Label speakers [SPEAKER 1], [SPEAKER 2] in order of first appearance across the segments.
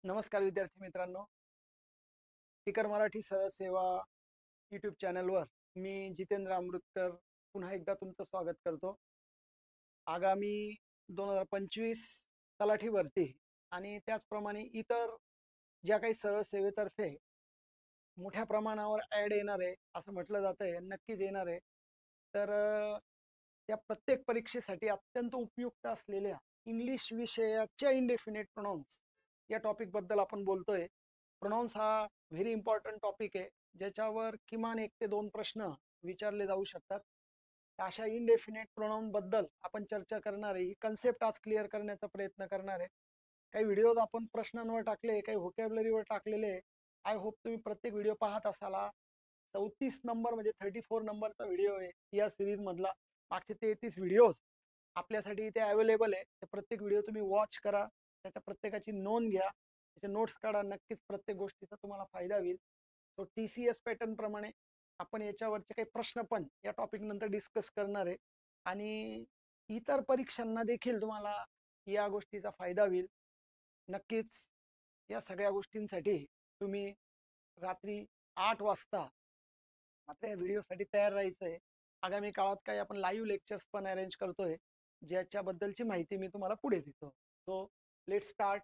[SPEAKER 1] नमस्कार विद्यार्थी मित्रांनो, टिकर मराठी सरळ सेवा यूट्यूब चॅनलवर मी जितेंद्र अमृतकर पुन्हा एकदा तुमचं स्वागत करतो. आगामी 2025 तलाठी भरती आणि त्याचप्रमाणे इतर ज्या काही सरळ सेवेतर्फे मोठ्या प्रमाणावर ॲड येणार आहे असं म्हटलं जातं आहे, नक्कीच येणार आहे. तर त्या प्रत्येक परीक्षेसाठी अत्यंत उपयुक्त असलेल्या इंग्लिश विषयाच्या इंडेफिनिट प्रोनाउन्स या टॉपिकबद्दल आपण बोलतोय. प्रोनाउन्स हा व्हेरी इम्पॉर्टंट टॉपिक आहे, ज्याच्यावर किमान 1 ते 2 प्रश्न विचारले जाऊ शकतात. अशा इनडेफिनेट प्रोनाउनबद्दल आपण चर्चा करणार आहे. ही कन्सेप्ट आज क्लिअर करण्याचा प्रयत्न करणार आहे. काही व्हिडिओज आपण प्रश्नांवर टाकले, काही व्होकॅब्युलरीवर टाकलेले. आय होप तुम्ही प्रत्येक व्हिडिओ पाहत असाला. 34 नंबर म्हणजे 34 नंबरचा व्हिडिओ आहे या सिरीजमधला. मागचे 33 व्हिडिओज आपल्यासाठी इथे अवेलेबल आहे. ते प्रत्येक व्हिडिओ तुम्ही वॉच करा, त्याच्या प्रत्येकाची नोंद घ्या, त्याचे नोट्स काढा. नक्कीच प्रत्येक गोष्टीचा तुम्हाला फायदा होईल. तो TCS पॅटर्न प्रमाणे आपण याच्यावरचे काही प्रश्न पण या टॉपिक नंतर डिस्कस करणार आहे आणि इतर परीक्षांना देखील तुम्हाला या गोष्टीचा फायदा होईल. नक्कीच या सगळ्या गोष्टींसाठी तुम्ही रात्री 8 वाजता मात्र या व्हिडिओसाठी तयार राहायचं आहे. आगामी काळात काही आपण लाईव्ह लेक्चर्स पण अरेंज करतोय, ज्याच्याबद्दलची माहिती मी तुम्हाला पुढे देतो. So let start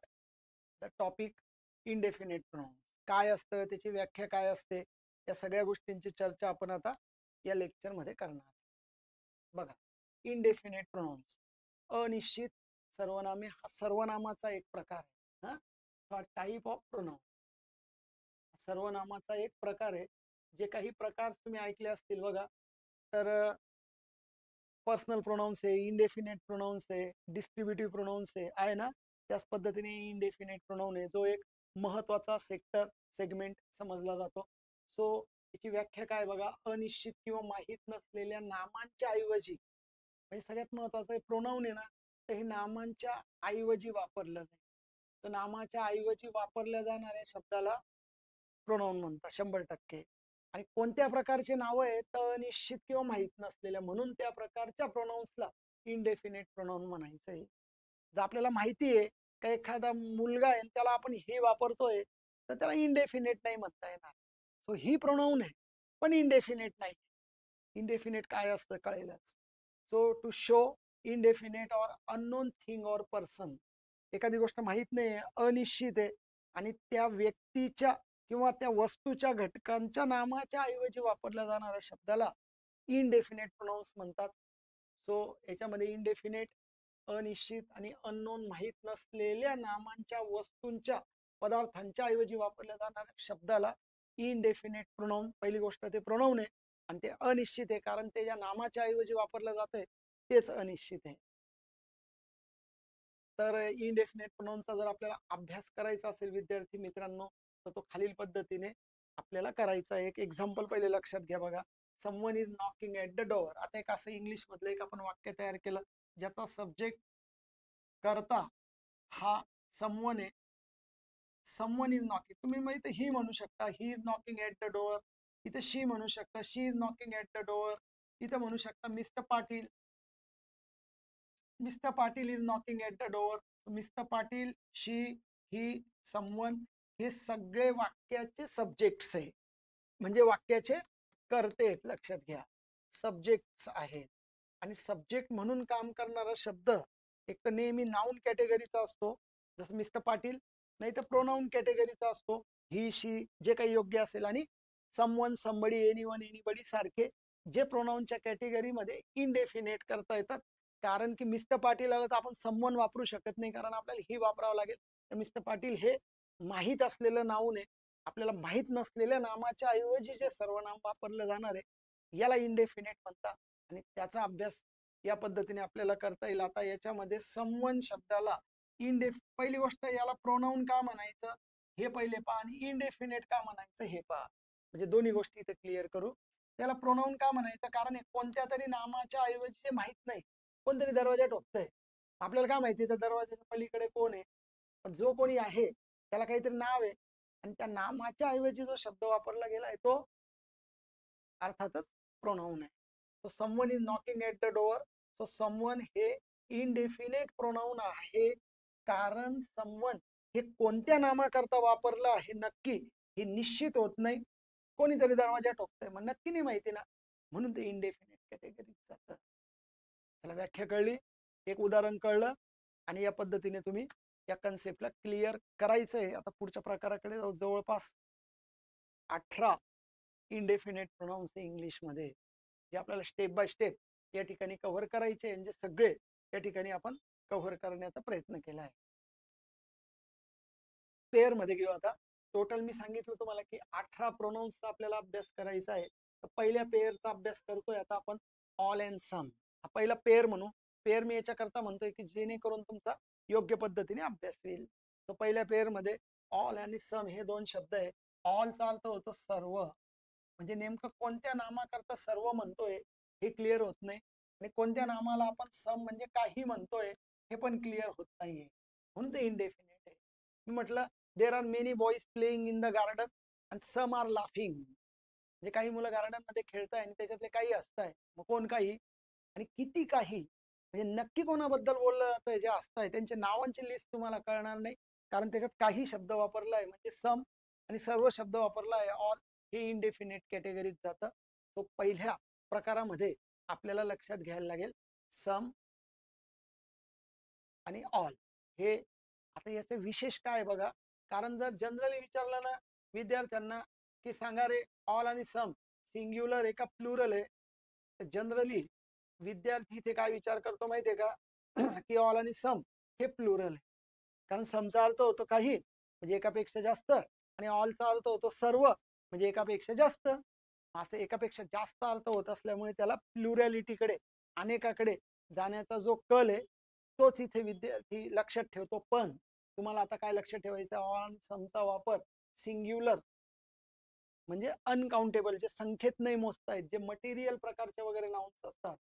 [SPEAKER 1] the topic indefinite pronounce. काय असतं, त्याची व्याख्या काय असते, या सगळ्या गोष्टींची चर्चा आपण आता या लेक्चरमध्ये करणार. बघा, इनडेफिनेट प्रोनाउन्स अनिश्चित सर्वनामे हा सर्वनामाचा एक प्रकार आहे. हा टाईप ऑफ प्रोनाउन सर्वनामाचा एक प्रकार आहे. जे काही प्रकार तुम्ही ऐकले असतील बघा, तर पर्सनल प्रोनाउन्स आहे, इनडेफिनेट प्रोनाउन्स आहे, डिस्ट्रीब्युटिव्ह प्रोनाउन्स आहे ना. त्याच पद्धतीने इनडेफिनेट प्रोनाउन आहे, जो एक महत्वाचा सेगमेंट समजला जातो. सो याची व्याख्या काय बघा, अनिश्चित किंवा माहीत नसलेल्या नामांच्या ऐवजी, म्हणजे सगळ्यात महत्वाचं आहे प्रोनाउन आहे ना, तर हे नामांच्या ऐवजी वापरलं जाईल. तर नामाच्या ऐवजी वापरल्या जाणाऱ्या शब्दाला प्रोनाउन म्हणतात 100%. आणि कोणत्या प्रकारचे नाव आहे, तर अनिश्चित किंवा माहीत नसलेल्या, म्हणून त्या प्रकारच्या प्रोनाउन्सला इनडेफिनेट प्रोनाउन म्हणायचं आहे. जर आपल्याला माहिती आहे का एखादा मुलगा आहे त्याला आपण हे वापरतोय, तर त्याला इनडेफिनेट नाही म्हणता येणार. सो ही प्रोनाउन आहे पण इनडेफिनेट नाही. इनडेफिनेट काय असतं कळेलच. So to show indefinite or unknown thing or person, एखादी गोष्ट माहीत नाही, अनिश्चित आहे आणि त्या व्यक्तीच्या किंवा त्या वस्तूच्या घटकांच्या नामाच्या ऐवजी वापरल्या जाणाऱ्या शब्दाला इनडेफिनेट प्रोनाउन्स म्हणतात. सो याच्यामध्ये इनडेफिनेट, अनिश्चित आणि अननोन माहीत नसलेल्या नामांच्या वस्तूंच्या पदार्थांच्या ऐवजी वापरल्या जाणाऱ्या शब्दाला इनडेफिनेट प्रोनाउन. पहिली गोष्ट ते प्रोनाउन आहे आणि ते अनिश्चित आहे, कारण ते ज्या नामाच्या ऐवजी वापरलं जात आहे तेच अनिश्चित आहे. तर इनडेफिनेट प्रोनाउनचा जर आपल्याला अभ्यास करायचा असेल विद्यार्थी मित्रांनो, तर तो खालील पद्धतीने आपल्याला करायचा. एक एक्झाम्पल पहिले लक्षात घ्या बघा. Someone is knocking at the door. आता एक असं इंग्लिश मधलं एक आपण वाक्य तयार केलं, ज्याचा सब्जेक्ट करता हा समवन आहे. समवन इज नॉकिंग, तुम्ही माहिती ही म्हणू शकता, he is knocking at the door. इथे शी म्हणू शकता, she is knocking at the door. इथे म्हणू शकता mister Patil, mister Patil is knocking at the door. Mister Patil, she, he, someone हे सगळे वाक्याचे सब्जेक्ट्स आहे, म्हणजे वाक्याचे कर्ते आहेत. लक्षात घ्या, सब्जेक्ट्स आहेत. आणि सब्जेक्ट म्हणून काम करणारा शब्द एक तर नेहमी नाऊन कॅटेगरीचा असतो, जसं मिस्टर पाटील, नाही तर प्रोनाऊन कॅटेगरीचा असतो, ही, शी, जे काही योग्य असेल. आणि समवन, समबडी, एनीवन, एनीबडी सारखे जे प्रोनाऊनच्या कॅटेगरीमध्ये इनडेफिनेट करता येतात. कारण की मिस्टर पाटील आलं तर आपण समवन वापरू शकत नाही, कारण आपल्याला ही वापरावं लागेल. तर मिस्टर पाटील हे माहीत असलेलं नाऊन आहे. आपल्याला माहीत नसलेल्या नामाच्या ऐवजी जे सर्वनाम वापरलं जाणार आहे याला इनडेफिनेट म्हणतात. आणि त्याचा अभ्यास या पद्धतीने आपल्याला करता येईल. आता याच्यामध्ये समवन शब्दाला पहिली गोष्ट, याला प्रोनाऊन का म्हणायचं हे पहिले पहा, आणि इनडेफिनेट का म्हणायचं हे पहा. म्हणजे दोन्ही गोष्टी इथे क्लिअर करू. त्याला प्रोनाऊन का म्हणायचं, कारण कोणत्या तरी नामाच्या ऐवजी जे माहित नाही, कोणतरी दरवाजा ठोकतंय, आपल्याला काय माहिती त्या दरवाजाच्या पलीकडे कोण आहे, पण जो कोणी आहे त्याला काहीतरी नाव आहे आणि त्या नामाच्या ऐवजी जो शब्द वापरला गेला आहे तो अर्थातच प्रोनाऊन आहे. So someone is knocking at the door. So someone हे इनडेफिनेट प्रोनाऊन आहे, कारण समवन हे कोणत्या नामाकरता वापरलं हे नक्की हे निश्चित होत नाही. कोणीतरी दरवाजा ठोकतंय मग नक्की नाही माहिती ना, म्हणून ते इंडेफिनिट कॅटेगरीत जातं. त्याला व्याख्या कळली, एक उदाहरण कळलं आणि या पद्धतीने तुम्ही या कन्सेप्टला क्लिअर करायचंय. आता पुढच्या प्रकाराकडे जाऊ. जवळपास 18 इंडेफिनेट प्रोनाउन्स आहे इंग्लिशमध्ये, जे आपल्याला स्टेप बाय स्टेप या ठिकाणी कव्हर करायचे, म्हणजे सगळे या ठिकाणी आपण कव्हर करण्याचा प्रयत्न केला आहे. पेअर मध्ये घेऊ आता. टोटल मी सांगितलं तुम्हाला की 18 प्रोनाउन्सचा आपल्याला अभ्यास करायचा आहे. तर पहिल्या पेअरचा अभ्यास करतोय आता आपण, ऑल अँड सम. हा पहिला पेअर म्हणू. पेअर मी याच्याकरता म्हणतोय की जेणेकरून तुमचा योग्य पद्धतीने अभ्यास होईल. तर पहिल्या पेअर मध्ये ऑल आणि सम हे दोन शब्द आहे. ऑलचा अर्थ होतो सर्व, म्हणजे नेमकं कोणत्या नामाकरता सर्व म्हणतोय हे क्लिअर होत नाही, आणि कोणत्या नामाला आपण सम म्हणजे काही म्हणतोय हे पण क्लिअर होत नाहीये, म्हणून ते इंडेफिनेट आहे. मी म्हटलं there are many boys playing in the garden and some are laughing, म्हणजे काही मुलं गार्डन मध्ये खेळताय आणि त्याच्यातले काही असताय. मग कोण काही आणि किती काही, म्हणजे नक्की कोणाबद्दल बोललं जातंय जे असताय त्यांच्या नावांची लिस्ट तुम्हाला कळणार नाही, कारण त्याच्यात काही शब्द वापरलाय म्हणजे सम, आणि सर्व शब्द वापरला आहे ऑल, हे इंडेफिनेट कॅटेगरीत जातं. तो पहिल्या प्रकारामध्ये आपल्याला लक्षात घ्यायला लागेल सम आणि ऑल हे. आता याचं विशेष काय बघा, कारण जर जनरली विचारलं ना विद्यार्थ्यांना की सांगा रे ऑल आणि सम सिंग्युलर आहे का प्लुरल आहे, तर जनरली विद्यार्थी इथे काय विचार करतो माहितीये का की ऑल आणि सम हे प्लुरल आहे. कारण समचा अर्थ होतो काही म्हणजे एकापेक्षा जास्त, आणि ऑलचा अर्थ होतो सर्व म्हणजे एकापेक्षा जास्त. असं एकापेक्षा जास्त अर्थ होत असल्यामुळे त्याला प्लुरॅलिटीकडे, अनेकाकडे जाण्याचा जो कल आहे तोच इथे विद्यार्थी लक्षात ठेवतो. पण तुम्हाला आता काय लक्षात ठेवायचं, ऑल समचा वापर सिंग्युलर म्हणजे अनकाउंटेबल, जे संख्येत नाही मोजता येत, जे मटेरियल प्रकारचे वगैरे नाउन्स असतात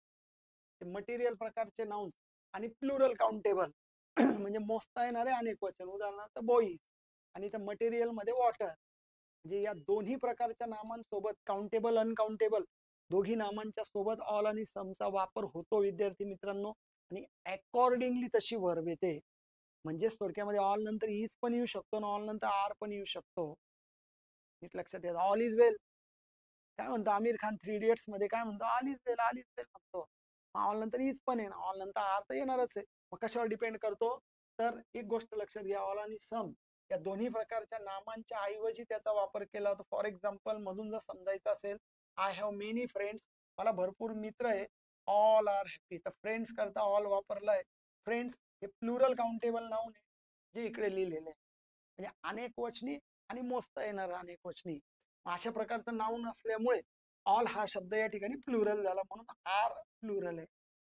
[SPEAKER 1] ते मटेरियल प्रकारचे नाउन्स, आणि प्लुरल काउंटेबल म्हणजे मोजता येणारे अनेक वचन, उदाहरणार्थ बॉईज, आणि त्या मटेरियल मध्ये वॉटर. म्हणजे या दोन्ही प्रकारच्या नामांसोबत काउंटेबल अनकाउंटेबल दोघी नामांच्या सोबत ऑल आणि समचा वापर होतो विद्यार्थी मित्रांनो, आणि अकॉर्डिंगली तशी वर्ब येते. म्हणजे थोडक्यामध्ये ऑल नंतर इज पण येऊ शकतो आणि ऑल नंतर आर पण येऊ शकतो. नीट लक्षात येतं. ऑल इज वेल काय म्हणतो आमिर खान 3 इडियट्स मध्ये, काय म्हणतो all is well, all is well म्हणतो. ऑल नंतर इज पण आहे, ऑल नंतर आर तर येणारच आहे. मग कशावर डिपेंड करतो, तर एक गोष्ट लक्षात घ्या, ऑल आणि सम या दोन्ही प्रकारच्या नामांच्या ऐवजी त्याचा वापर केला होता. फॉर एक्झाम्पल मधून जर समजायचं असेल, आय हॅव मेनी फ्रेंड्स, मला भरपूर मित्र आहे, ऑल आर हॅपी, तर फ्रेंड्स करता ऑल वापरलाय. फ्रेंड्स हे प्लुरल काउंटेबल नाऊन आहे जे इकडे लिहिलेलं आहे, म्हणजे अनेक वचनी आणि मोजता येणार अनेक वचनी. अशा प्रकारचं नाऊन असल्यामुळे ऑल हा शब्द या ठिकाणी प्लुरल झाला, म्हणून आर प्लुरल आहे.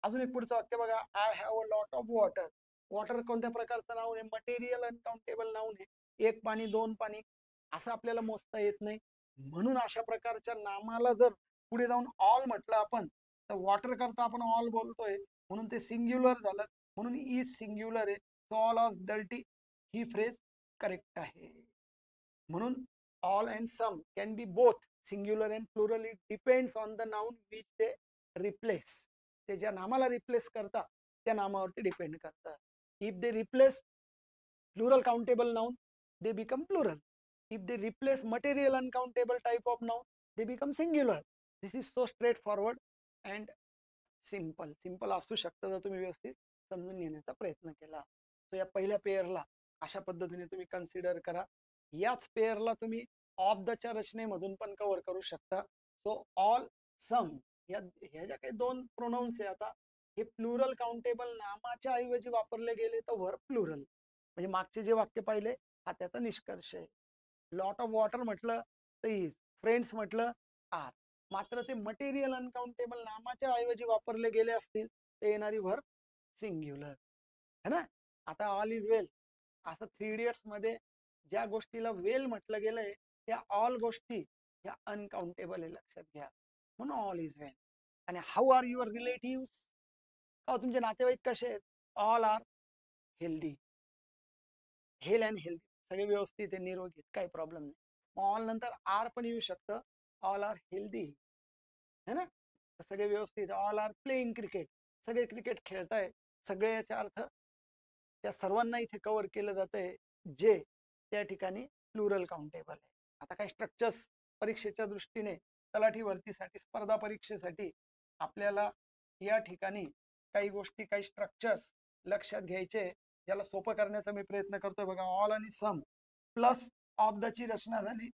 [SPEAKER 1] अजून एक पुढचं वाक्य बघा, I have a lot of water. Water कोणत्या प्रकारचं नाऊन आहे, मटेरियल अनकाउंटेबल नाऊन आहे. एक पाणी दोन पाणी असं आपल्याला मोजता येत नाही, म्हणून अशा प्रकारच्या नामाला जर पुढे जाऊन ऑल म्हटलं आपण, तर वॉटर करता आपण ऑल बोलतोय म्हणून ते सिंग्युलर झालं, म्हणून इज सिंग्युलर आहे. सो ऑल ऑफ डर्टी ही फ्रेज करेक्ट आहे. म्हणून all and some can be both singular and plural, it depends on the noun which they replace. ते ज्या नामाला रिप्लेस करतात त्या नामावरती डिपेंड करतात. If they replace plural countable noun they become plural. If they replace material uncountable type of noun they become singular. This is so straight forward and simple. Simple असू शकतं जर तुम्ही व्यवस्थित समजून घेण्याचा प्रयत्न केला. तर या पहिल्या पेअरला अशा पद्धतीने तुम्ही कन्सिडर करा. याच पेअरला तुम्ही ऑफ दच्या रचनेमधून पण कव्हर करू शकता. सो ऑल सम ह्या ज्या काही दोन प्रोनाउन्स आहे आता, हे प्लुरल काउंटेबल नामाच्या ऐवजी वापरले गेले तर व्हर्ब प्लुरल, म्हणजे मागचे जे वाक्य पाहिले हा त्याचा निष्कर्ष आहे. लॉट ऑफ वॉटर म्हटलं तर इज, फ्रेंड्स म्हटलं आर, मात्र ते मटेरियल अनकाउंटेबल नामाच्या ऐवजी वापरले गेले असतील ते येणारी व्हर्ब सिंग्युलर है ना. आता ऑल इज वेल असं 3 इडियट्स मध्ये ज्या गोष्टीला वेल म्हटलं गेलंय त्या ऑल गोष्टी ह्या अनकाउंटेबल आहे, लक्षात घ्या. म्हणून ऑल इज वेल. आणि हाऊ आर युअर रिलेटिव्ह, का तुमचे नातेवाईक कसे आहेत, all are healthy, hale and healthy, सगळे व्यवस्थित आहे, निरोगी, काही प्रॉब्लेम नाही. ऑल नंतर आर पण येऊ शकतं, ऑल आर हेल्दी है ना, सगळे व्यवस्थित. ऑल आर प्लेइंग क्रिकेट, सगळे क्रिकेट खेळताय, सगळे याचा अर्थ त्या सर्वांना इथे कव्हर केलं जात आहे. जे त्या ठिकाणी प्लुरल काउंटेबल आहे. आता काही स्ट्रक्चर्स परीक्षेच्या दृष्टीने तलाठी भरतीसाठी स्पर्धा परीक्षेसाठी आपल्याला या ठिकाणी काही गोष्टी काही स्ट्रक्चर्स लक्षात घ्यायचे, ज्याला सोपं करण्याचा मी प्रयत्न करतोय. बघा, ऑल आणि सम प्लस ऑफ द ची रचना झाली.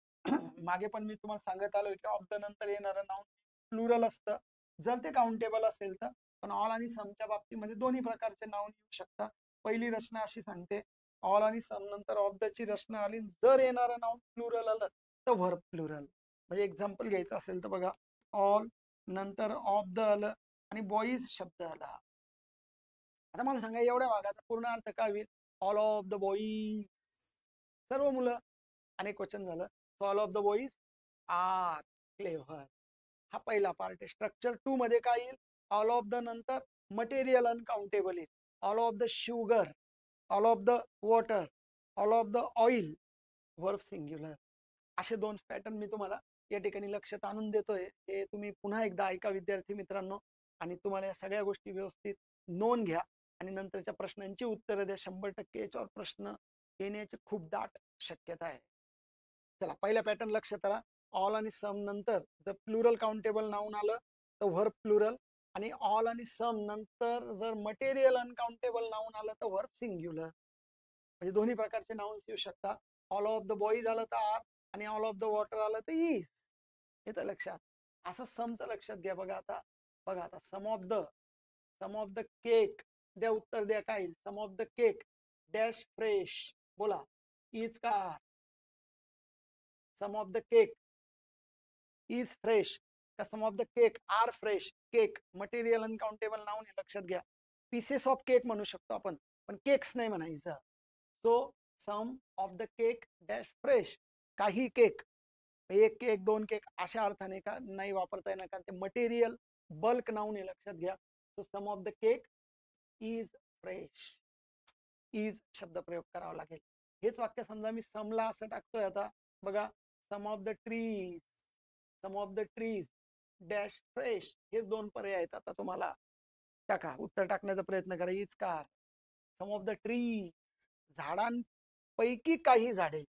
[SPEAKER 1] मागे पण मी तुम्हाला सांगत आलोय की ऑफ द नंतर येणारं नाउन प्लुरल असतं जर ते काउंटेबल असेल तर. पण ऑल आणि समच्या बाबतीमध्ये दोन्ही प्रकारचे नाउन येऊ शकतात. पहिली रचना अशी सांगते, ऑल आणि सम नंतर ऑफ द ची रचना आली, जर येणारं नाउन प्लुरल आलं तर व्हर्ब प्लुरल. म्हणजे एक्झाम्पल घ्यायचं असेल तर बघा, ऑल नंतर ऑफ द आलं आणि बॉईज शब्द आला. आता मला सांगा, एवढ्या भागाचा पूर्ण अर्थ काय होईल? ऑल ऑफ द बॉईज, सर्व मुलं, अनेक वचन झालं. All of the boys are clever. हा पहिला पार्ट आहे. स्ट्रक्चर 2 मध्ये काय येईल? ऑल ऑफ द नंतर मटेरियल अनकाउंटेबल येईल. All of the sugar, all of the water, all of the oil, verb singular. असे दोन पॅटर्न मी तुम्हाला या ठिकाणी लक्षात आणून देतोय. हे तुम्ही पुन्हा एकदा ऐका विद्यार्थी मित्रांनो, आणि तुम्हाला या सगळ्या गोष्टी व्यवस्थित नोंद घ्या आणि नंतरच्या प्रश्नांची उत्तरं द्या. 100% याच्यावर प्रश्न येण्याची खूप दाट शक्यता आहे. चला, पहिला पॅटर्न लक्षात आला. ऑल आणि सम नंतर जर प्लुरल काउंटेबल नाउन आलं तर व्हर्ब प्लुरल, आणि ऑल आणि सम नंतर जर मटेरियल अनकाउंटेबल नाउन आलं तर व्हर्ब सिंग्युलर. म्हणजे दोन्ही प्रकारचे नाउन्स येऊ शकतात. ऑल ऑफ द बॉईज आलं तर आर, आणि ऑल ऑफ द वॉटर आलं तर इज. हे तर लक्षात. असं समचं लक्षात घ्या. बघा आता सम ऑफ द केक द्या, उत्तर द्या काय येईल? Some of the cake dash fresh. बोला, इज का are? Some of the cake is fresh का some of the cake are fresh? Cake material uncountable noun आहे, लक्षात घ्या. पीसेस ऑफ केक म्हणू शकतो आपण, पण केक्स नाही म्हणायचं. So some of the cake dash fresh, काही केक, एक केक दोन केक अशा अर्थाने का नाही वापरता येणार, कारण ते मटेरियल बल्क नाउन आहे, लक्षात घ्या. So some of the cake is fresh. Is शब्द प्रयोग करावा लागेल. हेच वाक्य समजा मी समला असं टाकतोय आता. बघा, some of the trees, some of the trees dash fresh. हेच दोन पर्याय आहेत. आता तुम्हाला टाका, उत्तर टाकण्याचा प्रयत्न करा. Is car. Some of the trees, झाडांपैकी काही झाडे,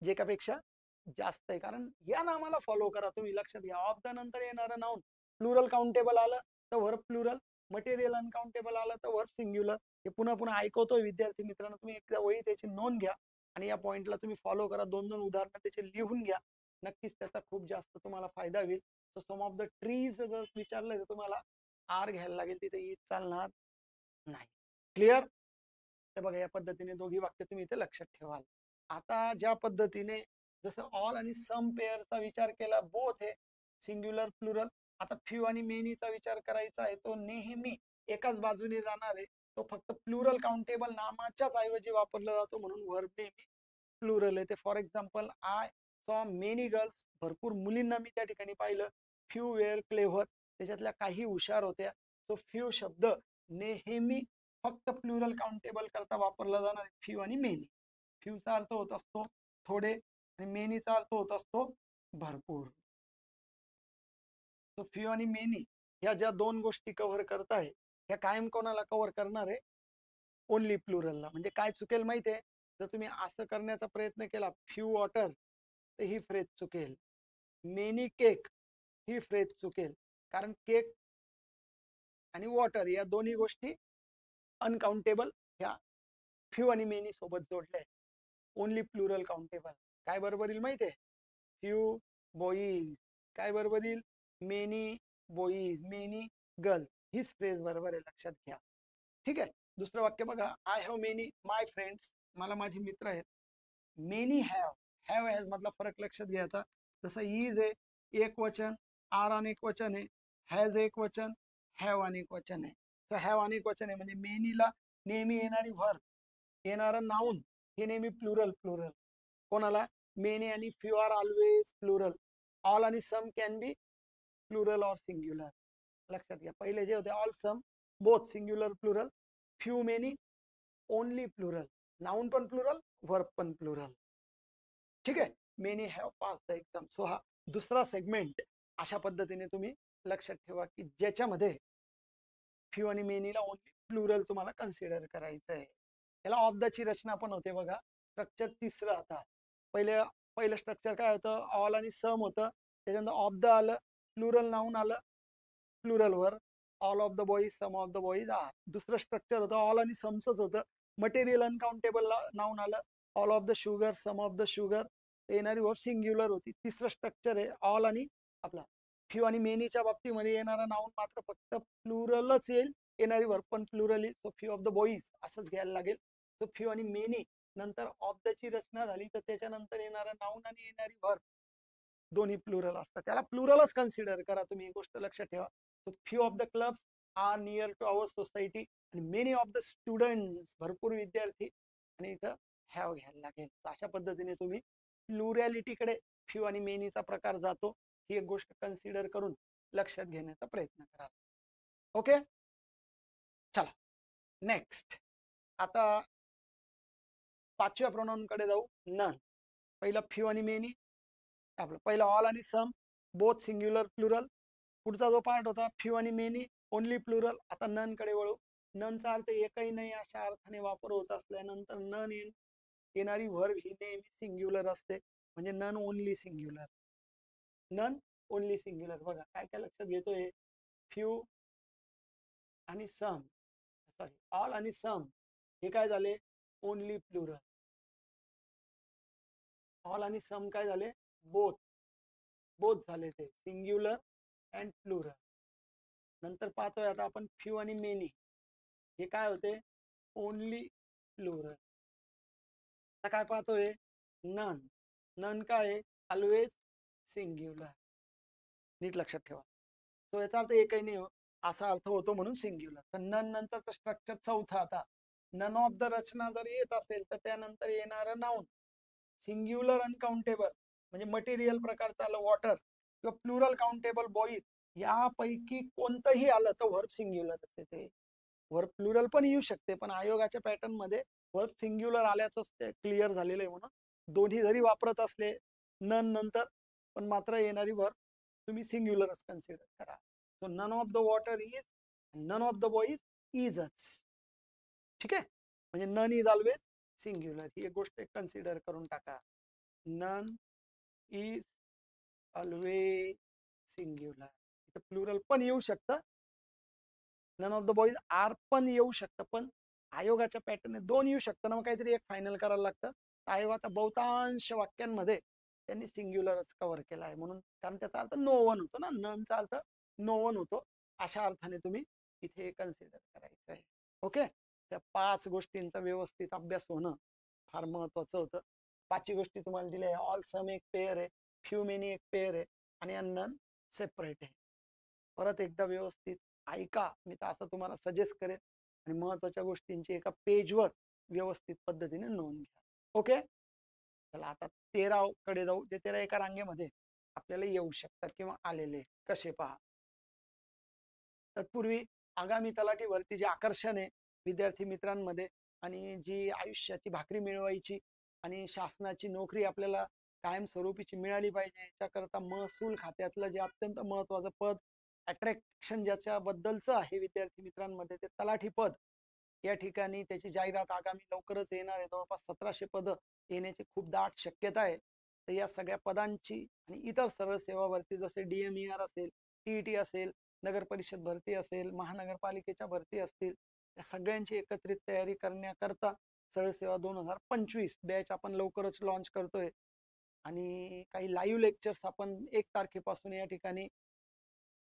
[SPEAKER 1] जे एकापेक्षा जास्त आहे. कारण या नामाला फॉलो करा तुम्ही, लक्षात घ्या. ऑफ द नंतर येणारं नाउन प्लुरल काउंटेबल आलं तर व्हर्ब प्लुरल, मटेरियल अनकाउंटेबल आलं तर व्हर्ब सिंग्युलर. हे पुन्हा पुन्हा ऐकवतोय विद्यार्थी मित्रांनो, तुम्ही एकदा वही त्याची नोंद घ्या आणि या पॉइंटला तुम्ही फॉलो करा. 2-2 उदाहरणं त्याचे लिहून घ्या. नक्कीच त्याचा खूप जास्त तुम्हाला फायदा होईल. तर सम ऑफ द ट्रीज जर विचारलं तर तुम्हाला आर घ्यायला लागेल, तिथे इज चालणार नाही. क्लिअर? तर बघा, या पद्धतीने दोघी वाक्य तुम्ही इथे लक्षात ठेवाल. आता ज्या पद्धतीने जसं ऑल आणि सम पेअरचा विचार केला, बोथ आहे सिंग्युलर प्लुरल. आता फ्यू आणि मेनीचा विचार करायचा आहे, तो नेहमी एकाच बाजूने जाणार आहे. तो फक्त प्लुरल काउंटेबल नामाच्याच ऐवजी वापरला जातो, म्हणून व्हर्ब नेहमी प्लुरल आहे. ते for example, I saw many girls, भरपूर मुलींना मी त्या ठिकाणी पाहिलं. फ्यू वेअर क्लेव्हर, त्याच्यातल्या काही हुशार होत्या. तो फ्यू शब्द नेहमी फक्त प्लुरल काउंटेबल करता वापरला जाणार. फ्यू आणि मेनी. फ्यूचा अर्थ होत असतो थोडे आणि मेनीचा अर्थ होत असतो भरपूर. तो फ्यू आणि मेनी ह्या ज्या दोन गोष्टी कव्हर करताय, ह्या कायम कोणाला कव्हर करणार आहे? ओनली प्लुरलला. म्हणजे काय चुकेल माहिती आहे? जर तुम्ही असं करण्याचा प्रयत्न केला, फ्यू वॉटर, तर ही फ्रेज चुकेल. मेनी केक, ही फ्रेज चुकेल. कारण केक आणि वॉटर या दोन्ही गोष्टी अनकाउंटेबल ह्या फ्यू आणि मेनी सोबत जोडले. Only plural countable. काय बरोबर येईल माहिती आहे? Few boys. काय बरोबर येईल? Many boys, many girl. हीच फ्रेज बरोबर आहे, लक्षात घ्या. ठीक आहे. दुसरं वाक्य बघा, I have many my friends, मला माझे मित्र आहेत. मेनी हॅव, हॅव हॅज मधला फरक लक्षात घ्यायचा. जसं इज आहे एक वचन, आर अनेक वचन आहे, हॅज एक वचन, हॅव अनेक वचन आहे. तर हॅव अनेक वचन आहे म्हणजे मेनीला नेहमी येणारी व्हर्ब, येणारं नाउन हे नेहमी प्लुरल प्लुरल. कोणाला? मेनी आणि few are always plural. All आणि some can be plural or singular. लक्षात घ्या. पहिले जे होते all some both singular plural, few many only plural. Noun पण प्लुरल, व्हर्ब पण प्लुरल. ठीक आहे. Many have pass the exam. So हा दुसरा सेगमेंट अशा पद्धतीने तुम्ही लक्षात ठेवा की ज्याच्यामध्ये फ्यू आणि मेनीला ओनली प्लुरल तुम्हाला कन्सिडर करायचं आहे. याला ऑफ द ची रचना पण होते बघा. स्ट्रक्चर तिसरं आता. पहिलं स्ट्रक्चर काय होतं, ऑल आणि सम होतं, त्याच्यानंतर ऑफ द आलं, प्लुरल नाऊन आलं, प्लुरलवर all of the boys, some of the boys are. दुसरं स्ट्रक्चर होतं ऑल आणि समचंच होतं, मटेरियल अनकाउंटेबल नाऊन आलं, all of the sugar, some of the sugar, येणारी वर्ब सिंग्युलर होती. तिसरं स्ट्रक्चर आहे ऑल आणि आपला फ्यू आणि मेनीच्या बाबतीमध्ये येणारा नाऊन मात्र फक्त प्लुरलच येईल, येणारी वर्ब पण प्लुरल येईल. So few of the boys असंच घ्यायला लागेल. सो फ्यू आणि मेनी नंतर ऑफ द ची रचना झाली तर त्याच्यानंतर येणारा नाऊन आणि येणारी वर्ब दोन्ही प्लुरल असतात, त्याला प्लुरलच कन्सिडर करा तुम्ही, ही गोष्ट लक्षात ठेवा. So few of the clubs are near to our society आणि मेनी ऑफ द स्टुडंट्स, भरपूर विद्यार्थी, आणि इथं हॅव घ्यायला लागेल. अशा पद्धतीने तुम्ही प्लुरॅलिटीकडे फ्यू आणि मेनीचा प्रकार जातो, ही एक गोष्ट कन्सिडर करून लक्षात घेण्याचा प्रयत्न करा. ओके, चला नेक्स्ट. आता 5व्या प्रोनाउन कडे जाऊ. नन. पहिला फ्यू आणि मेनी, आपलं पहिलं ऑल आणि सम बोथ सिंग्युलर प्लुरल. पुढचा जो पार्ट होता फ्यू आणि मेनी ओनली प्लुरल. आता नन कडे वळू. ननचा अर्थ एकही नाही अशा अर्थाने वापर होत असल्यानंतर नन येणारी व्हर्ब ही नेहमी सिंग्युलर असते, म्हणजे none only singular. None only singular. बघा काय काय लक्षात घेतोय, फ्यू आणि सम, सॉरी ऑल आणि सम हे काय झाले, ओनली प्लुरल. ऑल आणि सम काय झाले, बोथ, बोथ झाले ते सिंग्युलर अँड प्लुरल. नंतर पाहतोय आता आपण फ्यू आणि मेनी हे काय होते, ओनली प्लुरल. आता काय पाहतोय, नन. नन काय, ऑलवेज सिंग्युलर. नीट लक्षात ठेवा. तो याचा अर्थ एकही नाही असा अर्थ होतो म्हणून सिंग्युलर. तर नन नंतरचं स्ट्रक्चर चौथा. आता नन ऑफ द रचना जर येत असेल तर त्यानंतर येणारं नाउन सिंग्युलर अनकाउंटेबल म्हणजे मटेरियल प्रकारचं आलं वॉटर, किंवा प्लुरल काउंटेबल बॉईज, यापैकी कोणतंही आलं तर वर्ब सिंग्युलरच येते. वर्ब प्लुरल पण येऊ शकते, पण आयोगाच्या पॅटर्न मध्ये वर्ब सिंग्युलर आल्याच क्लिअर झालेलं आहे. म्हणून दोन्ही जरी वापरत असले नन नंतर, पण मात्र येणारी वर्ब तुम्ही सिंग्युलरच कन्सिडर करा. So none of the water is, none of the boys इजच. ठीक आहे, म्हणजे नन इज ऑलवेज सिंग्युलर, ही एक गोष्ट कन्सिडर करून टाका. None is always singular. इथं प्लुरल पण येऊ शकतं, none of the boys are पण येऊ शकतं, पण आयोगाच्या पॅटर्नने दोन येऊ शकतं ना, मग काहीतरी एक फायनल करायला लागतं. आयोगाचा बहुतांश वाक्यांमध्ये त्यांनी सिंग्युलरच कव्हर केला आहे, म्हणून, कारण त्याचा अर्थ नो वन होतो ना, ननचा अर्थ नो वन होतो, अशा अर्थाने तुम्ही इथे कन्सिडर करायचं आहे. ओके, त्या 5 गोष्टींचा व्यवस्थित अभ्यास होणं फार महत्वाचं होतं. 5 गोष्टी तुम्हाला दिल्या आहे. ऑल सम एक पेअर आहे, फ्यू मेनी एक पेअर आहे, आणि नन सेपरेट आहे. परत एकदा व्यवस्थित ऐका, मी तर असं तुम्हाला सजेस्ट करेन, आणि महत्वाच्या गोष्टींची एका पेजवर व्यवस्थित पद्धतीने नोंद घ्या. ओके, चला आता 13 कडे जाऊ. जे 13 एका रांगेमध्ये आपल्याला येऊ शकतात किंवा आलेले कसे पहा. तत्पूर्वी आगामी तलाठी भरती जे आकर्षण आहे विद्यार्थी मित्रांमध्ये, आणि जी आयुष्याची भाकरी मिळवायची आणि शासनाची नोकरी आपल्याला कायमस्वरूपीची मिळाली पाहिजे, याच्याकरता महसूल खात्यातलं जे अत्यंत महत्वाचं पद, अट्रॅक्शन ज्याच्याबद्दलचं आहे विद्यार्थी मित्रांमध्ये, ते तलाठी पद. या ठिकाणी त्याची जाहिरात आगामी लवकरच येणार आहे. जवळपास 1700 पदं येण्याची खूप दाट शक्यता आहे. तर या सगळ्या पदांची आणि इतर सरळ सेवा भरती जसे DMER असेल, TET असेल, नगर परिषद भरती असेल, महानगरपालिकेच्या भरती असतील, या सगळ्यांची एकत्रित तयारी करण्याकरता सरळ सेवा 2025 बॅच आपण लवकरच लॉन्च करतोय. आणि काही लाईव्ह लेक्चर्स आपण 1 तारखेपासून या ठिकाणी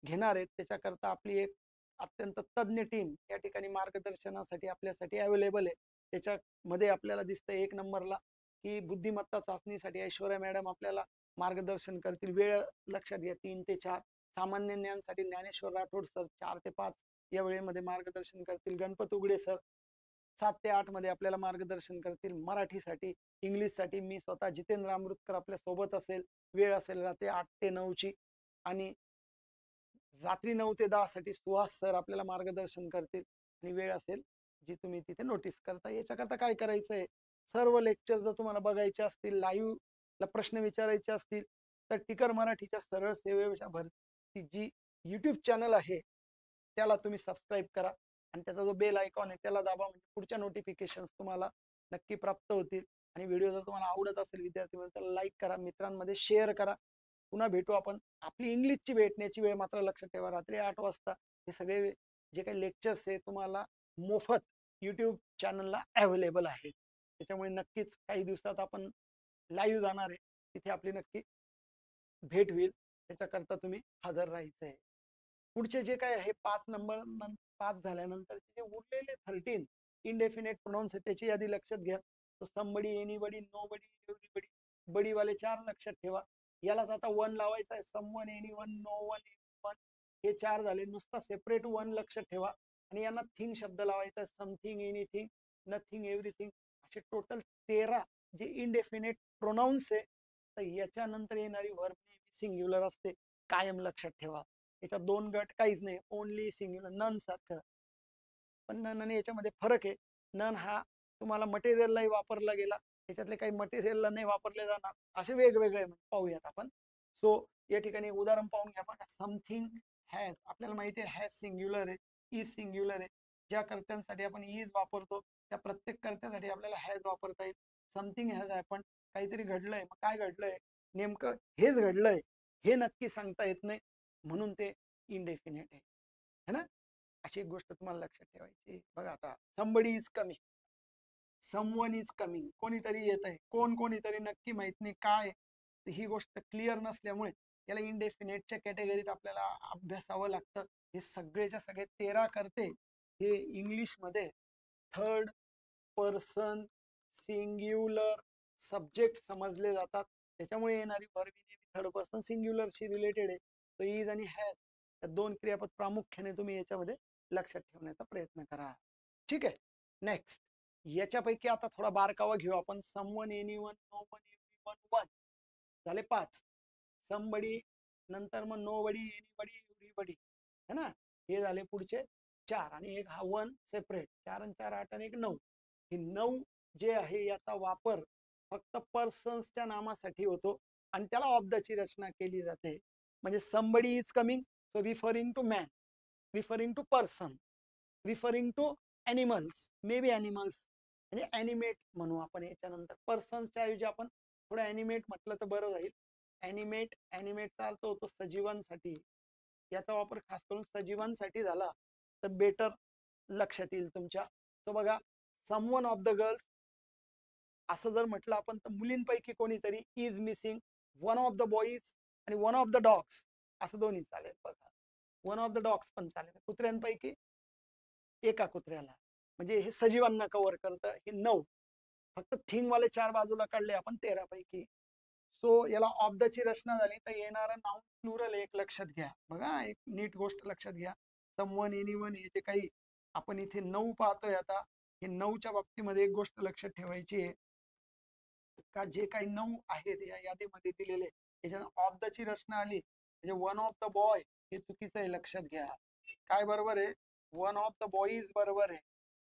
[SPEAKER 1] घेणार आहेत. त्याच्याकरता आपली एक अत्यंत तज्ञ टीम या ठिकाणी मार्गदर्शनासाठी आपल्यासाठी अवेलेबल आहे. त्याच्यामध्ये आपल्याला दिसतं 1 नंबरला की बुद्धिमत्ता चाचणीसाठी ऐश्वर्या मॅडम आपल्याला मार्गदर्शन करतील. वेळ लक्षात घ्या, 3 ते 4. सामान्य ज्ञानसाठी ज्ञानेश्वर राठोड सर 4 ते 5 या वेळेमध्ये मार्गदर्शन करतील. गणपत उघडे सर 7 ते 8 मध्ये आपल्याला मार्गदर्शन करतील. मराठीसाठी, इंग्लिशसाठी मी स्वतः जितेंद्र अमृतकर आपल्या सोबत असेल. वेळ असेल रात्री 8 ते 9 ची. आणि रात्री 9 ते 10 साठी सुहास सर आपल्याला मार्गदर्शन करतील. आणि वेळ असेल जी तुम्ही तिथे नोटीस करता. याच्याकरता काय करायचं आहे, सर्व लेक्चर जर तुम्हाला बघायचे असतील, लाईव्हला प्रश्न विचारायचे असतील, तर टिकर मराठीच्या सरळ सेवेच्या भरती जी YouTube चॅनल आहे त्याला तुम्ही सबस्क्राईब करा. आणि त्याचा जो बेल आयकॉन आहे त्याला दाबा, म्हणजे पुढच्या नोटिफिकेशन तुम्हाला नक्की प्राप्त होतील. आणि व्हिडिओ जर तुम्हाला आवडत असेल विद्यार्थी मित्रांनो, तर लाईक करा, मित्रांमध्ये शेअर करा. पुन्हा भेटू आपण. आपली इंग्लिशची भेटण्याची वेळ मात्र लक्षात ठेवा, रात्री 8 वाजता. हे सगळे जे काही लेक्चर्स आहे तुम्हाला मोफत यूट्यूब चॅनलला अवेलेबल आहेत. त्याच्यामुळे नक्कीच काही दिवसात आपण लाईव्ह जाणार आहे, तिथे आपली नक्की भेट होईल. त्याच्याकरता तुम्ही हजर राहायचं आहे. पुढचे जे काय आहे 5 झाल्यानंतर जे उरलेले 13 इनडेफिनेट प्रोनाउन्स आहे त्याची यादी लक्षात घ्या. तो समबडी, एनीबडी, नोबडी, एव्हरीबडी, बडीवाले 4 लक्षात ठेवा. यालाच आता 1 लावायचा आहे. Someone, anyone, no one, anyone, हे 4 झाले. नुसता सेपरेट 1 लक्षात ठेवा आणि यांना थिंग शब्द लावायचा आहे. समथिंग, एनीथिंग, नथिंग, एव्हरीथिंग, असे टोटल 13 जे इनडेफिनेट प्रोनाउन्स आहे. तर याच्यानंतर येणारी वर्ब सिंग्युलर असते, कायम लक्षात ठेवा. याच्यात 2 गट काहीच नाही, ओनली सिंग्युलर, नन सारखं. पण नन आणि याच्यामध्ये फरक आहे. नन हा तुम्हाला मटेरियललाही वापरला गेला, त्याच्यातले काही मटेरियलला नाही वापरले जाणार, असे वेगवेगळे पाहूयात आपण. सो या ठिकाणी उदाहरण पाहून घ्या. बघा, समथिंग हॅज, आपल्याला माहिती आहे हॅज सिंग्युलर आहे, इज सिंग्युलर आहे. ज्या कर्त्यांसाठी आपण इज वापरतो त्या प्रत्येक कर्त्यासाठी आपल्याला हॅज वापरता येईल. समथिंग हॅज हॅपन, काहीतरी घडलंय. मग काय घडलंय, नेमकं हेच घडलंय हे नक्की सांगता येत नाही, म्हणून ते इनडेफिनेट आहे, है ना. अशी एक गोष्ट तुम्हाला लक्षात ठेवायची. बघा आता, somebody is coming, someone is coming, कोणीतरी येत आहे. कोणीतरी नक्की माहित नाही काय. ही गोष्ट क्लिअर नसल्यामुळे याला इनडेफिनेटच्या कॅटेगरीत आपल्याला अभ्यासावं लागतं. हे सगळेच्या सगळे 13 करते हे इंग्लिशमध्ये थर्ड पर्सन सिंग्युलर सब्जेक्ट समजले जातात. त्याच्यामुळे येणारी वर्ब थर्ड पर्सन सिंग्युलरशी रिलेटेड आहे. तो इज आणि हॅज या 2 क्रियापद प्रामुख्याने तुम्ही याच्यामध्ये लक्षात ठेवण्याचा प्रयत्न करा. ठीक आहे. नेक्स्ट, याच्यापैकी आता थोडा बारकावा घेऊ आपण. Someone, anyone, no one, everyone, one झाले 5. समबडी, नंतर मग नोबडी, एनीबडी, एव्हरीबडी, है ना. हे झाले पुढचे 4 आणि एक हा 1 सेपरेट. 4 आणि 4 8 आणि 1 9. हे 9 जे आहे याचा वापर फक्त पर्सन्सच्या नामासाठी होतो आणि त्याला ऑफ द ची रचना केली जाते. म्हणजे somebody is coming, so referring to man, referring to person, referring to animals, may be animals, म्हणजे ॲनिमेट म्हणू आपण. याच्यानंतर पर्सन्सच्या ऐवजी आपण थोडं ॲनिमेट म्हटलं तर बरं राहील. ॲनिमेट, ॲनिमेटचा अर्थ होतो सजीवांसाठी. याचा वापर खास करून सजीवांसाठी झाला तर बेटर लक्षात येईल तुमच्या. तो बघा, समवन ऑफ द गर्ल्स असं जर म्हटलं आपण तर मुलींपैकी कोणीतरी is missing. One of the boys आणि वन ऑफ द डॉग्स असं दोन्ही चालेल. बघा, वन ऑफ द डॉग्स पण चालेल. कुत्र्यांपैकी एका कुत्र्याला, म्हणजे हे सजीवांना कव्हर करतं. हे 9. फक्त थिंगवाले 4 बाजूला काढले आपण 13 पैकी. सो याला ऑफ द ची रचना झाली तर येणारं नाव प्लुरल एक लक्षात घ्या. बघा, एक नीट गोष्ट लक्षात घ्या. समवन, एनीवन हे जे काही आपण इथे 9 पाहतोय आता, हे 9च्या बाबतीमध्ये एक गोष्ट लक्षात ठेवायची आहे का जे काही 9 आहेत या यादीमध्ये दिलेले त्याच्यानं ऑफ द ची रचना आली म्हणजे वन ऑफ द बॉय हे चुकीचं आहे, लक्षात घ्या. काय बरोबर आहे, वन ऑफ द बॉईज बरोबर आहे.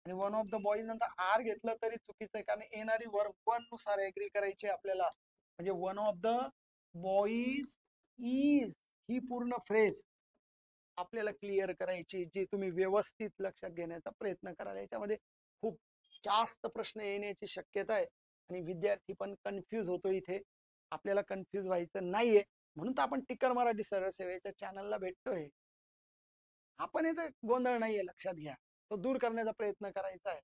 [SPEAKER 1] आणि वन ऑफ द बॉईज नंतर आर घेतलं तरी चुकीचं आहे, कारण येणारी वर्ब वन नुसार एग्री करायची आपल्याला. म्हणजे one of the boys is he पूर्ण फ्रेज आपल्याला क्लिअर करायची, जी तुम्ही व्यवस्थित लक्षात घेण्याचा प्रयत्न कराल. याच्यामध्ये खूप जास्त प्रश्न येण्याची शक्यता आहे आणि विद्यार्थी पण कन्फ्यूज होतो. इथे आपल्याला कन्फ्यूज व्हायचं नाहीये, म्हणून तर आपण टिकर मराठी सरळ सेवेच्या चॅनलला भेटतोय. आपण इथे गोंधळ नाहीये, लक्षात घ्या. तो दूर करण्याचा प्रयत्न करायचा आहे,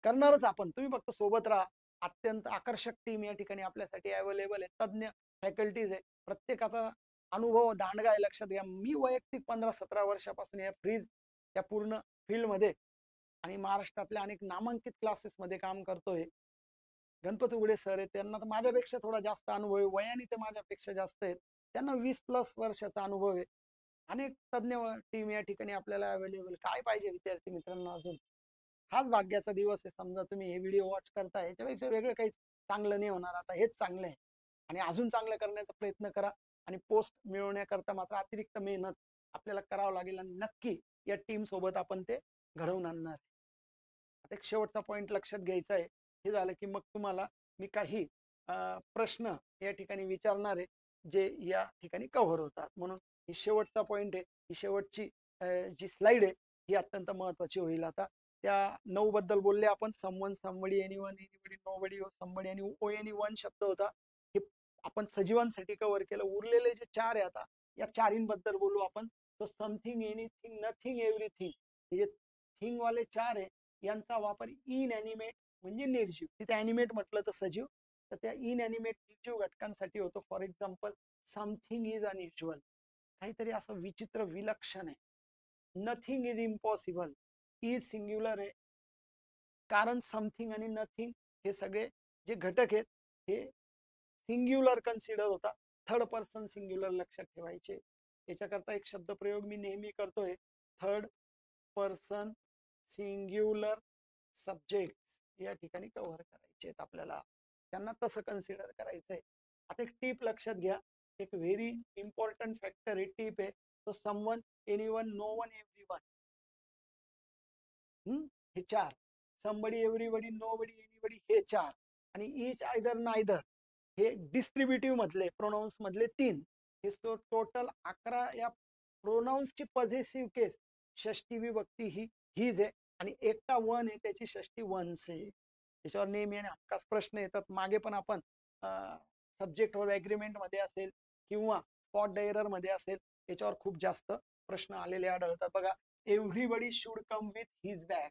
[SPEAKER 1] करणारच आपण. तुम्ही फक्त सोबत राहा. अत्यंत आकर्षक टीम या ठिकाणी आपल्यासाठी अवेलेबल आहे. तज्ज्ञ फॅकल्टीज आहे. प्रत्येकाचा अनुभव दांडगा आहे, लक्षात घ्या. मी वैयक्तिक 15-17 वर्षापासून या फ्रीज या पूर्ण फील्डमध्ये आणि महाराष्ट्रातल्या अनेक नामांकित क्लासेसमध्ये काम करतोय. गणपत उघडे सर आहेत, त्यांना तर माझ्यापेक्षा थोडा जास्त अनुभव आहे. वयाने ते माझ्यापेक्षा जास्त आहेत. त्यांना 20+ वर्षाचा अनुभव आहे. अनेक तज्ज्ञ टीम या ठिकाणी आपल्याला अवेलेबल. काय पाहिजे विद्यार्थी मित्रांनो अजून? हाच भाग्याचा दिवस आहे. समजा तुम्ही हे व्हिडिओ वॉच करताय, याच्यापेक्षा वेगळं काही चांगलं नाही होणार. आता हेच चांगलं आहे आणि अजून चांगलं करण्याचा प्रयत्न करा. आणि पोस्ट मिळवण्याकरता मात्र अतिरिक्त मेहनत आपल्याला करावं लागेल आणि नक्की या टीम सोबत आपण ते घडवून आणणार. आता एक शेवटचा पॉईंट लक्षात घ्यायचा आहे. हे झालं की मग तुम्हाला मी काही प्रश्न या ठिकाणी विचारणार आहे जे या ठिकाणी कव्हर होतात. म्हणून ही शेवटचा पॉईंट आहे. ही शेवटची जी स्लाइड आहे ही अत्यंत महत्वाची होईल. आता त्या 9 बद्दल बोलले आपण. Someone, somebody, anyone, anybody, nobody, somebody आणि ओ एनी वन शब्द होता. हे आपण सजीवांसाठी कव्हर केलं. उरलेले जे 4 आहे आता, या चारींबद्दल बोलू आपण. तो समथिंग, एनीथिंग, नथिंग, एव्हरीथिंग, हे जे थिंग वाले 4 आहे यांचा वापर इनएनिमेट म्हणजे निर्जीव, तिथे ॲनिमेट म्हटलं तर सजीव, तर त्या इनएनिमेट निर्जीव घटकांसाठी होतो. For example, something is unusual, काहीतरी असं विचित्र विलक्षण आहे. Nothing is impossible, is singular आहे, कारण समथिंग आणि नथिंग हे सगळे जे घटक आहेत हे सिंग्युलर कन्सिडर होता. थर्ड पर्सन सिंग्युलर लक्षात ठेवायचे. याच्याकरता एक शब्दप्रयोग मी नेहमी करतोय, थर्ड पर्सन सिंग्युलर सब्जेक्ट या ठिकाणी कव्हर करायचे आहेत आपल्याला, त्यांना तसं कन्सिडर करायचंय. आता एक टीप लक्षात घ्या, एक व्हेरी इम्पॉर्टंट फॅक्टर आहे, टीप आहे तो someone, anyone, no one, everyone. हे 4, समबडी, एव्हरीबडी, नोबडी, एनीबडी हे 4, आणि ईच, आयदर, नायदर हे डिस्ट्रीब्युटिव्ह मधले, प्रोनाउन्स मधले 3. हे टोटल 11 या प्रोनाउन्सची पॉझेसिव्ह केस षष्टी विभक्ती ही हीज आहे, आणि एकटा वन आहे त्याची षष्टी वन्स आहे. त्याच्यावर नेहमी आणि हमखास प्रश्न येतात. मागे पण आपण सब्जेक्टवर ॲग्रीमेंट मध्ये असेल किंवा स्पॉट एरर मध्ये असेल, याच्यावर खूप जास्त प्रश्न आलेले आढळतात बघा. Everybody should come with his bag,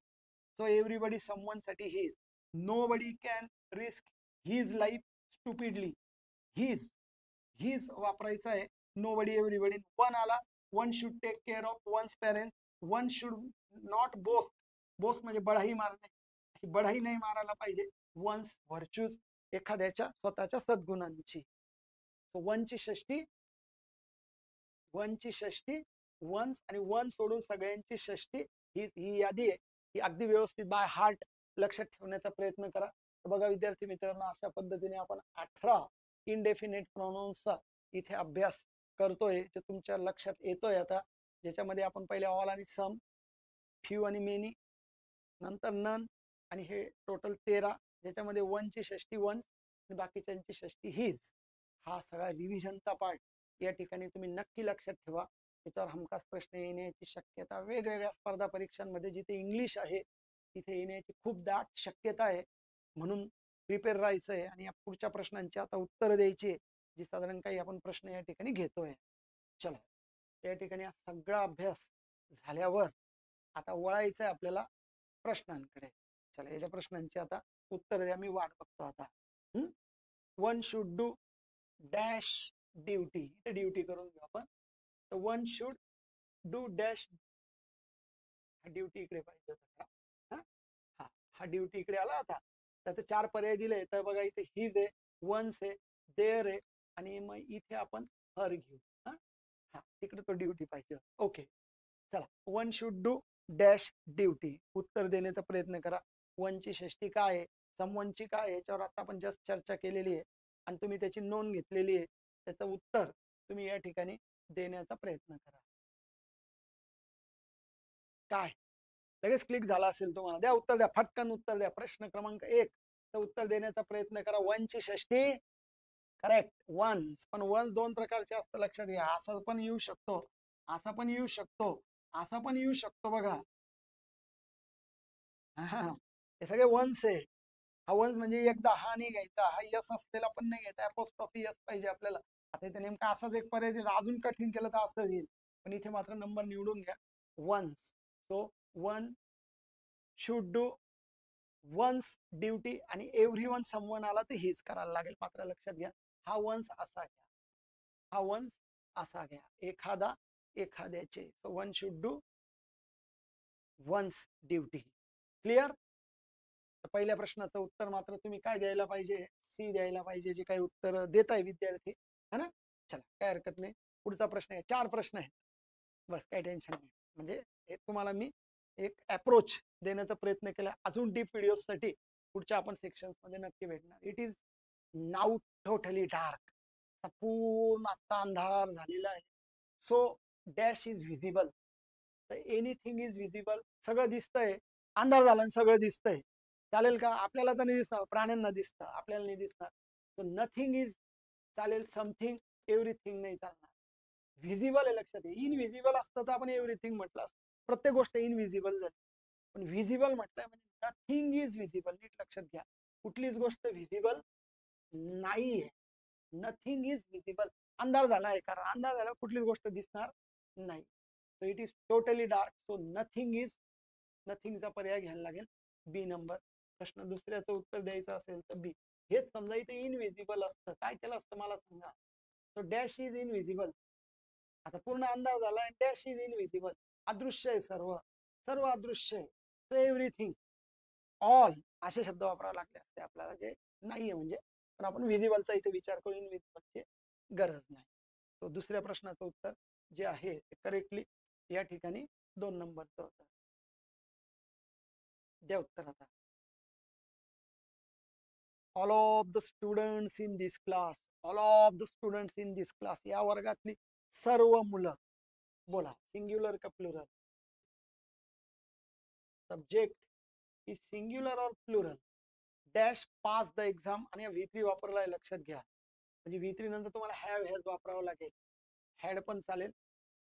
[SPEAKER 1] so everybody someone साठी his. Nobody can risk his life stupidly, his his वापरायचं आहे. Nobody, everybody. वन आला, one should take care of one's parents, one should not boast, boast म्हणजे बढाई मारणे, बढाई नाही मारायला पाहिजे. वन्स व्हर्च्यूज, एखाद्याच्या स्वतःच्या सद्गुणांची. वनची षष्टी वन्स, आणि वन सोडून सगळ्यांची षष्टी ही यादी आहे. ही अगदी व्यवस्थित बाय हार्ट लक्षात ठेवण्याचा प्रयत्न करा. बघा विद्यार्थी मित्रांनो, अशा पद्धतीने आपण 18 इनडेफिनेट प्रोनाउन्सचा इथे अभ्यास करतोय, जे तुमच्या लक्षात येतोय आता, ज्याच्यामध्ये आपण पहिले ऑल आणि सम, फ्यू आणि मेनी, नंतर नन, आणि हे टोटल 13, ज्याच्यामध्ये वनची षष्टी वन्स आणि बाकीच्यांची षष्टी हिज. हा सगळा रिव्हिजनचा पार्ट या ठिकाणी तुम्ही नक्की लक्षात ठेवा. त्याच्यावर हमखास प्रश्न येण्याची शक्यता वेगवेगळ्या स्पर्धा परीक्षांमध्ये जिथे इंग्लिश आहे तिथे येण्याची खूप दाट शक्यता आहे. म्हणून प्रिपेअर राहायचं आहे आणि या पुढच्या प्रश्नांची आता उत्तरं द्यायची आहे, जी साधारण काही आपण प्रश्न या ठिकाणी घेतोय. चला, या ठिकाणी हा सगळा अभ्यास झाल्यावर आता वळायचं आहे आपल्याला प्रश्नांकडे. चला, याच्या प्रश्नांची आता उत्तर द्या, मी वाट बघतो आता. One should do dash duty, इथे ड्युटी करून घेऊ आपण. तर one should do dash, duty इकडे पाहिजे होता. हा ड्युटी इकडे आला. आता त्याचे 4 पर्याय दिले, तर बघा इथे हिज आहे, वन्स आहे, देअर आहे, आणि मग इथे आपण हर घेऊ. हा तिकडे तो ड्युटी पाहिजे. ओके, चला, one should do dash duty, उत्तर देण्याचा प्रयत्न करा. वनची षष्टी काय आहे, समवनची काय आहे, याच्यावर आता आपण जस्ट चर्चा केलेली आहे आणि तुम्ही त्याची नोंद घेतलेली आहे. त्याचं उत्तर तुम्ही या ठिकाणी देण्याचा प्रयत्न करा. काय लगेच क्लिक झाला असेल तुम्हाला, द्या उत्तर, द्या फटकन उत्तर द्या. प्रश्न क्रमांक 1 चं उत्तर देण्याचा प्रयत्न करा. वनची षष्टी करेक्ट, वन्स. पण वन 2 प्रकारचे असतं, लक्षात घ्या. असं पण येऊ शकतो, असा पण येऊ शकतो, असा पण येऊ शकतो बघा. हे सगळे वन्स आहे. हा वन्स म्हणजे एकदा हा नाही घ्यायचा, हा यस असलेला पण नाही घ्यायचा, अपोस्ट्रॉफी यस पाहिजे आपल्याला. आता इथे नेमका असाच एक पर्याय दिला, अजून कठीण केलं तर असं होईल, पण इथे मात्र नंबर निवडून घ्या, one's. So one should do one's duty, आणि एव्हरी वन समवन आला तर हेच करायला लागेल. मात्र लक्षात घ्या, हा वन्स असा घ्या, हा वन्स असा घ्या, एखादा एखाद्याचे. So one should do one's duty. Clear. पहिल्या प्रश्नाचं उत्तर मात्र तुम्ही काय द्यायला पाहिजे, सी द्यायला पाहिजे, जे काही उत्तर देत आहे विद्यार्थी, है ना. चला, काय हरकत नाही. पुढचा प्रश्न आहे, 4 प्रश्न आहेत, बस काही टेन्शन नाही. म्हणजे हे तुम्हाला मी एक अप्रोच देण्याचा प्रयत्न केला. अजून डीप व्हिडिओसाठी पुढच्या आपण सेक्शन्स मध्ये नक्की भेटणार. It is now totally dark, पूर्ण आता अंधार झालेला आहे. सो डॅश इज व्हिजिबल, तर एनिथिंग इज व्हिजिबल, सगळं दिसतंय. अंधार झाला आणि सगळं दिसतंय, चालेल का? आपल्याला तर नाही दिसणार, प्राण्यांना दिसतं, आपल्याला नाही दिसणार. सो नथिंग इज चालेल, समथिंग, एव्हरीथिंग नाही चालणार. व्हिजिबल आहे, लक्षात घ्या. इनव्हिजिबल असतं तर आपण एव्हरीथिंग म्हटलं असतं. प्रत्येक गोष्ट इनव्हिजिबल झाली. पण व्हिजिबल म्हटलंय म्हणजे नथिंग इज व्हिजिबल. नीट लक्षात घ्या, कुठलीच गोष्ट व्हिजिबल नाही आहे. Nothing is visible. अंधार झाला आहे, कारण अंधार झाला कुठलीच गोष्ट दिसणार नाही. So it is totally dark. So nothing is, नथिंगचा पर्याय घ्यायला लागेल बी नंबर. प्रश्न दुसऱ्याचं उत्तर द्यायचं असेल तर बी. हेच समजा इथे इनव्हिजिबल असतं, काय केलं असतं मला सांगा. So dash is invisible. आता पूर्ण अंधार झाला आणि डॅश इज इनव्हिजिबल. अदृश्य आहे सर्व, सर्व अदृश्य आहे. सो एव्हरीथिंग, ऑल असे शब्द वापरावे लागले असते आपल्याला, जे नाहीये म्हणजे. पण आपण व्हिजिबलचा इथे विचार करू, इनव्हिजिबलची गरज नाही. तो दुसऱ्या प्रश्नाचं उत्तर जे आहे ते करेक्टली या ठिकाणी 2 नंबरचं होतं. द्या उत्तर आता. All of the students in this class. All of the students in this class. या वर्गातली सर्व मुलं. बोला, सिंग्युलर का प्लुरल? सब्जेक्ट इज सिंग्युलर और plural? Dash pass the exam. आणि V3 वापरलाय, लक्षात घ्या. म्हणजे V3 नंतर तुम्हाला हॅव हॅज वापरावं लागेल. हॅड पण चालेल,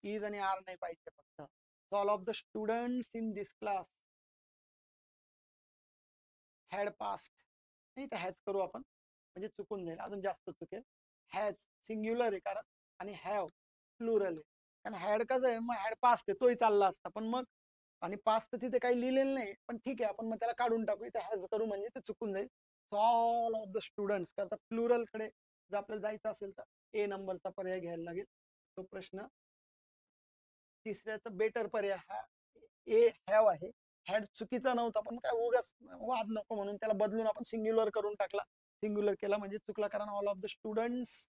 [SPEAKER 1] इज आणि आर नाही पाहिजे फक्त. All of the students in this class had past. नाही तर हॅज करू आपण, म्हणजे चुकून जाईल, अजून जास्त चुकेल. हॅज सिंग्युलर आहे कारण, आणि हॅव प्लुरल आहे. कारण हॅड कसं आहे, मग हॅड पास्ट आहे तोही चालला असता, पण मग आणि पास्ट तिथे काही लिहिलेलं नाही. पण ठीक आहे, आपण मग त्याला काढून टाकू, इथे हॅज करू म्हणजे ते चुकून जाईल. ऑल ऑफ द स्टुडंट्स करता प्लुरल कडे जर आपल्याला जायचं असेल तर ए नंबरचा पर्याय घ्यायला लागेल. तो प्रश्न तिसऱ्याचा बेटर पर्याय हा ए हॅव आहे. हॅड चुकीचा नव्हता, पण काय उगाच वाद नको म्हणून त्याला बदलून आपण सिंग्युलर करून टाकला. सिंग्युलर केला म्हणजे चुकला, कारण all of the students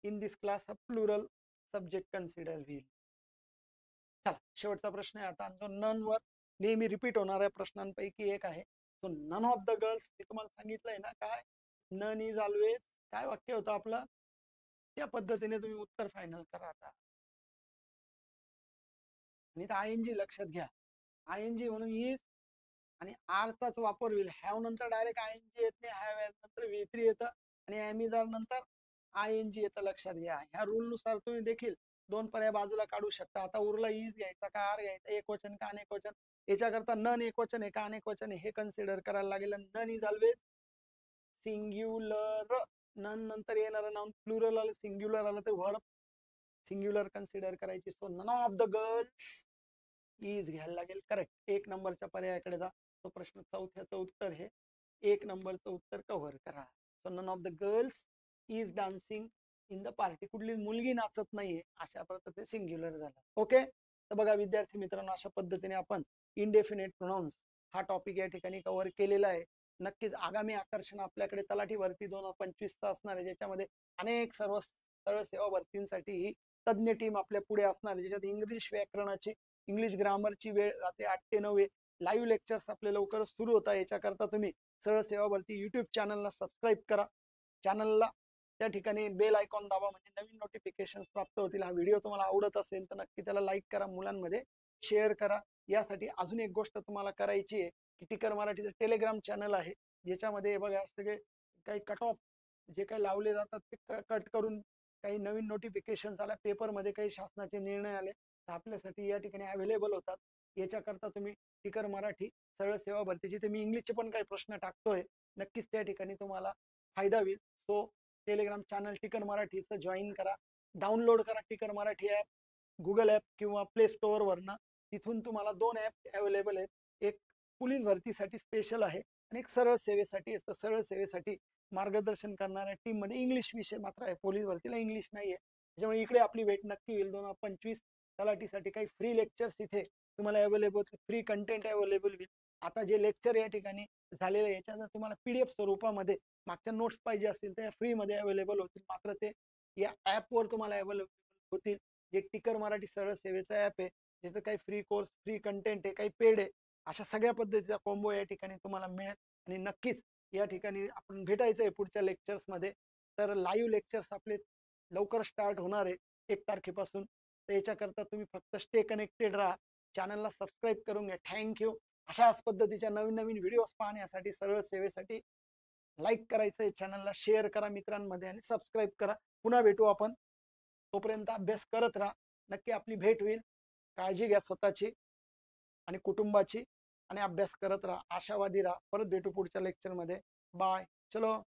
[SPEAKER 1] in this class हा प्लुरल सब्जेक्ट कन्सिडर होईल. चला, शेवटचा प्रश्न आहे आता, जो नन वर नेहमी रिपीट होणाऱ्या प्रश्नांपैकी एक आहे. तो नन ऑफ द गर्ल्स. मी तुम्हाला सांगितलंय ना, काय नन इज ऑलवेज, काय वाक्य होतं आपलं, त्या पद्धतीने तुम्ही उत्तर फायनल करा आता. आणि ING लक्षात घ्या, ING म्हणून इज आणि आरचाच वापर होईल. हॅव नंतर डायरेक्ट ING येत नाही, हॅव नंतर V3 येतं आणि एमिजार नंतर ING येतं. लक्षात घ्या, ह्या रूल नुसार तुम्ही देखील 2 पर्याय बाजूला काढू शकता. आता उरला इज घ्यायचा का आर घ्यायचा, एक वचन का अनेक वचन. याच्याकरता नन एक वचन आहे का अनेक वचन आहे हे कन्सिडर करायला लागेल. None is always singular. None नंतर येणारं नाउन प्लुरल आलं, सिंग्युलर आलं तर वर्ब सिंग्युलर कन्सिडर करायची. So none of the girls is घ्यायला लागेल. करेक्ट. 1 नंबरच्या पर्यायाकडे जा. तो प्रश्न चौथ्याचं उत्तर हे 1 नंबरचं उत्तर कव्हर करा. So none of the girls is dancing in the party. कुठली मुलगी नाचत नाहीये, अशा प्रकारे सिंग्युलर झालं. ओके. तर बघा विद्यार्थी मित्रांनो, अशा पद्धतीने आपण इनडेफिनेट प्रोनाउन्स हा टॉपिक या ठिकाणी कव्हर केलेला आहे. नक्कीच आगामी आकर्षण आपल्याकडे तलाठी भरती 2025 असणार आहे, ज्याच्यामध्ये अनेक सर्व स्थळ सेवा भरतींसाठी ही तज्ञ टीम आपल्या पुढे असणार आहे, ज्याच्यात इंग्लिश व्याकरणाची, इंग्लिश ग्रामरची वेळ रात्री 8 ते 9 लाईव्ह लेक्चर्स आपले लवकरच सुरू होत आहे. याच्याकरता तुम्ही सरळ सेवा भरती युट्यूब चॅनलला सबस्क्राईब करा. चॅनलला त्या ठिकाणी बेल आयकॉन दाबा, म्हणजे नवीन नोटिफिकेशन प्राप्त होतील. हा व्हिडिओ तुम्हाला आवडत असेल तर नक्की त्याला लाईक करा, मुलांमध्ये शेअर करा. यासाठी अजून एक गोष्ट तुम्हाला करायची आहे की टिकर मराठीचं टेलिग्राम चॅनल आहे, ज्याच्यामध्ये बघा सगळे काही कट ऑफ जे काही लावले जातात ते कट करून काही नवीन नोटिफिकेशन आल्या, पेपरमध्ये काही शासनाचे निर्णय आले तर आपल्यासाठी या ठिकाणी अवेलेबल होतात. याच्याकरता तुम्ही टिकर मराठी सरळ सेवा भरती, जिथे मी इंग्लिशचे पण काही प्रश्न टाकतोय, नक्कीच त्या ठिकाणी तुम्हाला फायदा होईल. सो टेलिग्राम चॅनल टिकर मराठीचं जॉईन करा, डाउनलोड करा टिकर मराठी ॲप, गुगल ॲप किंवा प्ले स्टोअरवरनं. तिथून तुम्हाला 2 ॲप अवेलेबल आहेत. एक पोलीस भरतीसाठी स्पेशल आहे आणि एक सरळ सेवेसाठी असतं. सरळ सेवेसाठी मार्गदर्शन करणाऱ्या टीम मध्ये इंग्लिश विषय मात्र आहे, पोलीस भरतीला इंग्लिश नाहीये. त्याच्यामुळे इकडे आपली भेट नक्की होईल. 2025 तलाठीसाठी काही फ्री लेक्चर्स इथे तुम्हाला अवेलेबल, फ्री कंटेंट अवेलेबल होईल. आता जे लेक्चर या ठिकाणी झालेलं आहे याच्या जर तुम्हाला PDF स्वरूपामध्ये मागच्या नोट्स पाहिजे असतील तर फ्रीमध्ये अवेलेबल होतील. मात्र ते या ॲपवर तुम्हाला अवेलेबल होतील, जे टिकर मराठी सरळ सेवेचं ॲप आहे, ज्याचं काही फ्री कोर्स, फ्री कंटेंट आहे, काही पेड आहे. अशा सगळ्या पद्धतीचा कॉम्बो या ठिकाणी तुम्हाला मिळेल. आणि नक्कीच या ठिकाणी आपण भेटायचं आहे पुढच्या लेक्चर्समध्ये. तर लाईव्ह लेक्चर्स आपले लवकर स्टार्ट होणार आहे 1 तारखेपासून. तर याच्याकरता तुम्ही फक्त स्टे कनेक्टेड राहा, चॅनलला सबस्क्राईब करून घ्या. थँक्यू. अशाच पद्धतीच्या नवीन नवीन व्हिडिओज पाहण्यासाठी, सरळ सेवेसाठी लाईक करायचं आहे, चॅनलला शेअर करा मित्रांमध्ये आणि सबस्क्राईब करा. पुन्हा भेटू आपण. तोपर्यंत अभ्यास करत राहा. नक्की आपली भेट होईल. काळजी घ्या स्वतःची. आणि कुटुंबाची आणि अभ्यास करत राहा, आशावादी राहा. परत भेटू पुढच्या लेक्चरमध्ये. बाय. चलो.